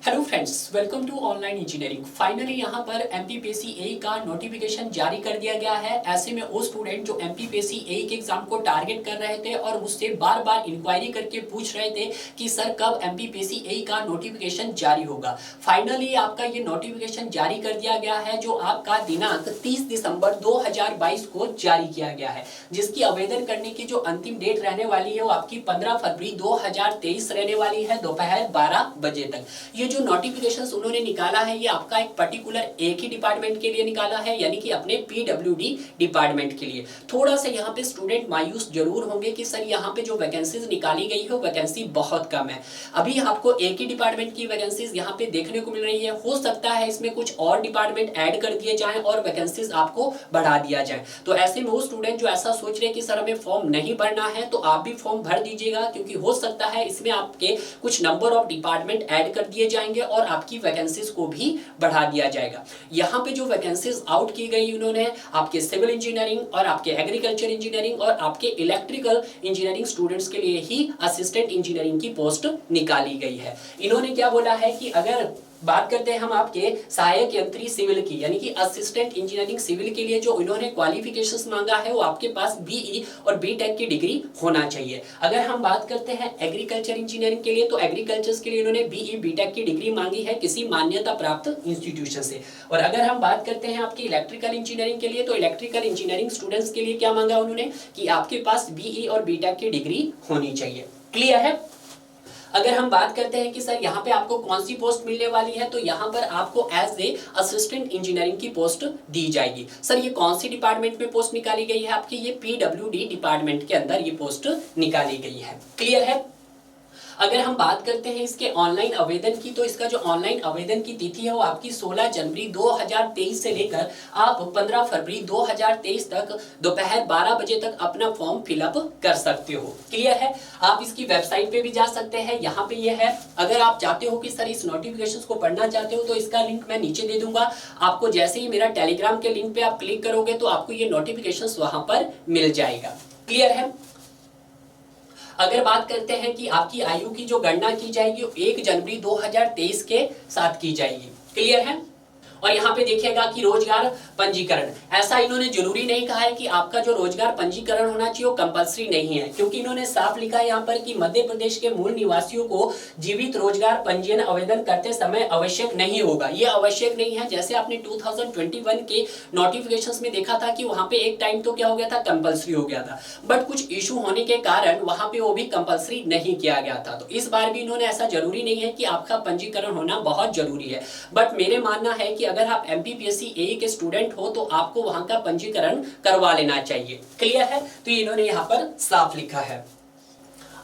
Hello friends, welcome to online engineering. Finally यहाँ पर MPPSC एई का नोटिफिकेशन जारी कर दिया गया है। ऐसे में वो स्टूडेंट जो एमपीपीएससी एई के एग्जाम को टारगेट कर रहे थे और मुझसे बार बार इंक्वायरी करके पूछ रहे थे कि सर कब एमपीपीएससी एई का नोटिफिकेशन जारी होगा, फाइनली आपका ये नोटिफिकेशन जारी कर दिया गया है, जो आपका दिनांक 30 दिसंबर 2022 को जारी किया गया है, जिसकी आवेदन करने की जो अंतिम डेट रहने वाली है वो आपकी 15 फरवरी 2023 रहने वाली है, दोपहर 12 बजे तक। ये जो नोटिफिकेशंस उन्होंने निकाला है ये आपका एक पर्टिकुलर एक ही डिपार्टमेंट के लिए निकाला है, यानी कि अपने पीडब्ल्यूडी डिपार्टमेंट के लिए। थोड़ा सा यहाँ पे स्टूडेंट मायूस जरूर होंगे कि सर यहाँ पे जो वैकेंसीज निकाली गई है वैकेंसी बहुत कम है। अभी आपको एक ही डिपार्टमेंट की वैकेंसीज यहाँ पे देखने को मिल रही है, हो सकता है इसमें कुछ और डिपार्टमेंट ऐड कर दिए जाएं और वैकेंसीज आपको बढ़ा दिया जाए। तो ऐसे में वो स्टूडेंट जो ऐसा सोच रहे कि सर हमें फॉर्म नहीं भरना है तो आप भी फॉर्म भर दीजिएगा, क्योंकि हो सकता है इसमें आपके कुछ नंबर ऑफ डिपार्टमेंट ऐड कर दिए जाएंगे और आपकी वैकेंसीज को भी बढ़ा दिया जाएगा। यहाँ पे जो वैकेंसीज आउट की गई उन्होंने आपके सिविल इंजीनियरिंग और आपके एग्रीकल्चर इंजीनियरिंग और आपके इलेक्ट्रिकल इंजीनियरिंग स्टूडेंट्स के लिए ही असिस्टेंट इंजीनियरिंग की पोस्ट निकाली गई है। इन्होंने क्या बोला है कि अगर बात करते हैं हम आपके सहायक यंत्री सिविल की, यानी कि असिस्टेंट इंजीनियरिंग सिविल के लिए जो इन्होंने क्वालिफिकेशंस मांगा है वो आपके पास बीई और बीटेक की डिग्री होना चाहिए। अगर हम बात करते हैं एग्रीकल्चर इंजीनियरिंग के लिए तो एग्रीकल्चर के लिए इन्होंने बीई बीटेक की डिग्री मांगी है किसी मान्यता प्राप्त इंस्टीट्यूशन से। और अगर हम बात करते हैं आपकी इलेक्ट्रिकल इंजीनियरिंग के लिए तो इलेक्ट्रिकल इंजीनियरिंग स्टूडेंट्स के लिए क्या मांगा उन्होंने कि आपके पास बीई और बीटेक की डिग्री होनी चाहिए। क्लियर है? अगर हम बात करते हैं कि सर यहाँ पे आपको कौन सी पोस्ट मिलने वाली है तो यहाँ पर आपको एज ए असिस्टेंट इंजीनियरिंग की पोस्ट दी जाएगी। सर ये कौन सी डिपार्टमेंट में पोस्ट निकाली गई है आपकी, ये पीडब्ल्यूडी डिपार्टमेंट के अंदर ये पोस्ट निकाली गई है। क्लियर है? अगर हम बात करते हैं इसके ऑनलाइन आवेदन की तो इसका जो ऑनलाइन आवेदन की तिथि है वो आपकी 16 जनवरी 2023 से लेकर आप 15 फरवरी 2023 तक दोपहर 12 बजे तक अपना फॉर्म फिलअप कर सकते हो। क्लियर है? आप इसकी वेबसाइट पे भी जा सकते हैं, यहाँ पे ये है। अगर आप चाहते हो कि सर इस नोटिफिकेशन को पढ़ना चाहते हो तो इसका लिंक मैं नीचे दे दूंगा आपको। जैसे ही मेरा टेलीग्राम के लिंक पे आप क्लिक करोगे तो आपको ये नोटिफिकेशन वहां पर मिल जाएगा। क्लियर है? अगर बात करते हैं कि आपकी आयु की जो गणना की जाएगी 1 जनवरी 2023 के साथ की जाएगी। क्लियर है? और यहाँ पे देखिएगा कि रोजगार पंजीकरण, ऐसा इन्होंने जरूरी नहीं कहा है कि आपका जो रोजगार पंजीकरण होना चाहिए वो कंपलसरी नहीं है, क्योंकि इन्होंने साफ लिखा है यहाँ पर कि मध्य प्रदेश के मूल निवासियों को जीवित रोजगार पंजीयन आवेदन करते समय आवश्यक नहीं होगा। ये आवश्यक नहीं है। जैसे आपने 2021 के नोटिफिकेशंस में देखा था कि वहां पे एक टाइम तो क्या हो गया था, कंपलसरी हो गया था, बट कुछ इशू होने के कारण वहां पे वो भी कंपलसरी नहीं किया गया था। तो इस बार भी इन्होंने ऐसा जरूरी नहीं है कि आपका पंजीकरण होना बहुत जरूरी है, बट मेरे मानना है कि अगर आप एमपीपीएससी एई के स्टूडेंट हो तो आपको वहां का पंजीकरण करवा लेना चाहिए। क्लियर है? तो इन्होंने यहाँ पर साफ लिखा है।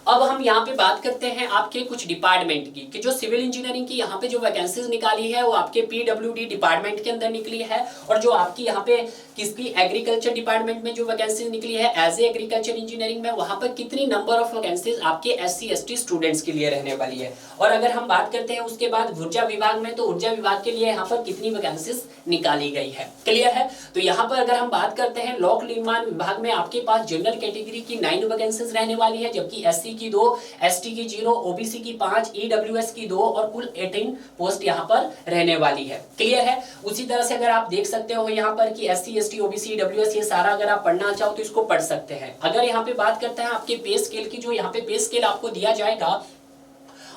अब हम यहाँ पे बात करते हैं आपके कुछ डिपार्टमेंट की कि जो सिविल इंजीनियरिंग की यहाँ पे जो वैकेंसीज निकाली है वो आपके पीडब्ल्यूडी डिपार्टमेंट के अंदर निकली है, और जो आपकी यहाँ पे किसकी एग्रीकल्चर डिपार्टमेंट में जो वैकेंसीज निकली है एज ए एग्रीकल्चर इंजीनियरिंग में, वहां पर कितनी नंबर ऑफ वैकेंसीज आपके एससी एसटी स्टूडेंट्स के लिए रहने वाली है। और अगर हम बात करते हैं उसके बाद ऊर्जा विभाग में तो ऊर्जा विभाग के लिए यहाँ पर कितनी वैकेंसीज निकाली गई है। क्लियर है? तो यहाँ पर अगर हम बात करते हैं लोक निर्माण विभाग में आपके पास जनरल कैटेगरी की 9 वैकेंसीज रहने वाली है, जबकि एससी की 2, एसटी की 0, ओबीसी की 5, ईडब्ल्यूएस की 2 और कुल 18 पोस्ट यहाँ पर रहने वाली है। क्लियर है? उसी तरह से अगर आप देख सकते हो यहाँ पर कि एससी एसटी ओबीसी ईडब्ल्यूएस ये सारा अगर आप पढ़ना चाहो तो इसको पढ़ सकते हैं। अगर यहाँ पे बात करते हैं आपके पे स्केल की, जो यहाँ पे पे स्केल आपको दिया जाएगा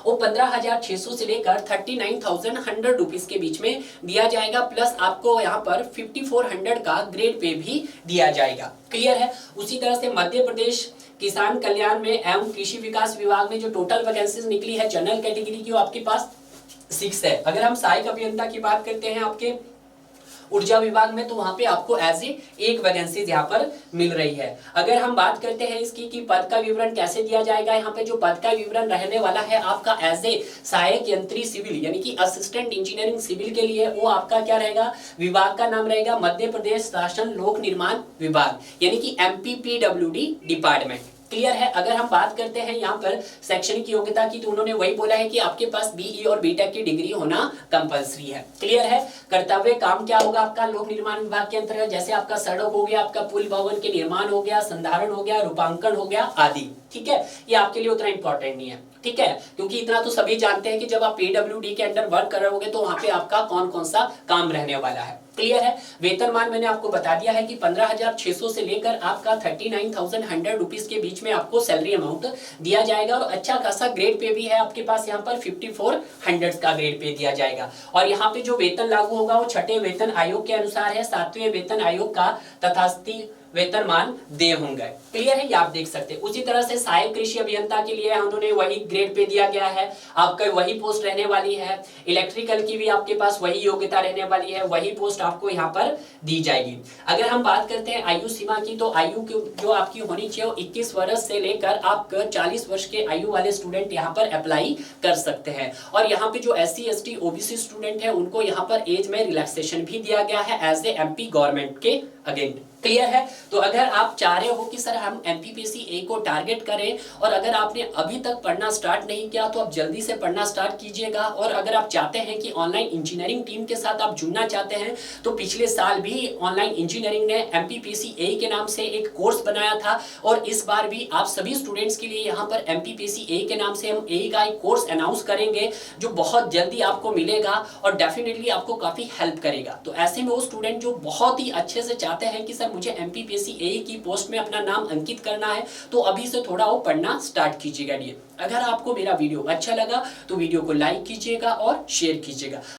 वो 15,600 से लेकर 39,100 रुपीस के बीच में दिया जाएगा, प्लस आपको यहाँ पर 5400 का ग्रेड पे भी दिया जाएगा। क्लियर है? उसी तरह से मध्य प्रदेश किसान कल्याण में एवं कृषि विकास विभाग में जो टोटल वैकेंसीज निकली है जनरल कैटेगरी की वो आपके पास 6 है। अगर हम सहायक अभियंता की बात करते हैं आपके ऊर्जा विभाग में तो वहां पे आपको एज ए एक वैकेंसी यहाँ पर मिल रही है। अगर हम बात करते हैं इसकी कि पद का विवरण कैसे दिया जाएगा, यहाँ पे जो पद का विवरण रहने वाला है आपका एज ए सहायक यंत्री सिविल यानी कि असिस्टेंट इंजीनियरिंग सिविल के लिए वो आपका क्या रहेगा, विभाग का नाम रहेगा मध्य प्रदेश शासन लोक निर्माण विभाग यानी कि एमपीपीडब्ल्यूडी डिपार्टमेंट। क्लियर है? अगर हम बात करते हैं यहाँ पर शैक्षणिक योग्यता की तो उन्होंने वही बोला है कि आपके पास बीई और बीटेक की डिग्री होना कंपलसरी है। क्लियर है? कर्तव्य काम क्या होगा आपका लोक निर्माण विभाग के अंतर्गत, जैसे आपका सड़क हो गया, आपका पुल भवन के निर्माण हो गया, संधारण हो गया, रूपांकन हो गया आदि। ठीक है, ये आपके लिए उतना इंपॉर्टेंट नहीं है, ठीक है, क्योंकि इतना तो सभी जानते हैं कि जब आप पीडब्ल्यूडी के अंडर वर्क कर रहोगे तो वहां पे आपका कौन कौन सा काम रहने वाला है। क्लियर है। वेतनमान मैंने आपको बता दिया है कि 15,600 से लेकर आपका 39,100 रुपीज के बीच में आपको सैलरी अमाउंट दिया जाएगा और अच्छा खासा ग्रेड पे भी है आपके पास, यहाँ पर 5400 का ग्रेड पे दिया जाएगा। और यहाँ पे जो वेतन लागू होगा वो छठे वेतन आयोग के अनुसार है, 7वें वेतन आयोग का तथास्थित वेतनमान दे होंगे। क्लियर है, ये आप देख सकते हैं। उसी तरह से सहायक कृषि अभियंता के लिए उन्होंने वही ग्रेड पे दिया गया है, आपका वही पोस्ट रहने वाली है। इलेक्ट्रिकल की भी आपके पास वही योग्यता रहने वाली है, वही पोस्ट आपको यहाँ पर दी जाएगी। अगर हम बात करते हैं आयु सीमा की, तो आयु जो आपकी होनी चाहिए वो 21 वर्ष से लेकर आप 40 वर्ष के आयु वाले स्टूडेंट यहाँ पर अप्लाई कर सकते हैं। और यहाँ पे जो SC ST OBC स्टूडेंट है उनको यहाँ पर एज में रिलैक्सेशन भी दिया गया है एज ए MP गवर्नमेंट के अगेंस्ट। क्लियर है। तो अगर आप चाह रहे हो कि सर हम MPPC A को टारगेट करें और अगर आपने अभी तक पढ़ना स्टार्ट नहीं किया तो आप जल्दी से पढ़ना स्टार्ट कीजिएगा। और अगर आप चाहते हैं कि ऑनलाइन इंजीनियरिंग टीम के साथ आप जुड़ना चाहते हैं तो पिछले साल भी ऑनलाइन इंजीनियरिंग ने MPPC A के नाम से एक कोर्स बनाया था और इस बार भी आप सभी स्टूडेंट्स के लिए यहाँ पर MPPC A के नाम से हम A का एक कोर्स अनाउंस करेंगे जो बहुत जल्दी आपको मिलेगा और डेफिनेटली आपको काफी हेल्प करेगा। तो ऐसे में वो स्टूडेंट जो बहुत ही अच्छे से चाहते हैं कि मुझे MPPC A की पोस्ट में अपना नाम अंकित करना है तो अभी से थोड़ा वो पढ़ना स्टार्ट कीजिएगा। अगर आपको मेरा वीडियो अच्छा लगा तो वीडियो को लाइक कीजिएगा और शेयर कीजिएगा।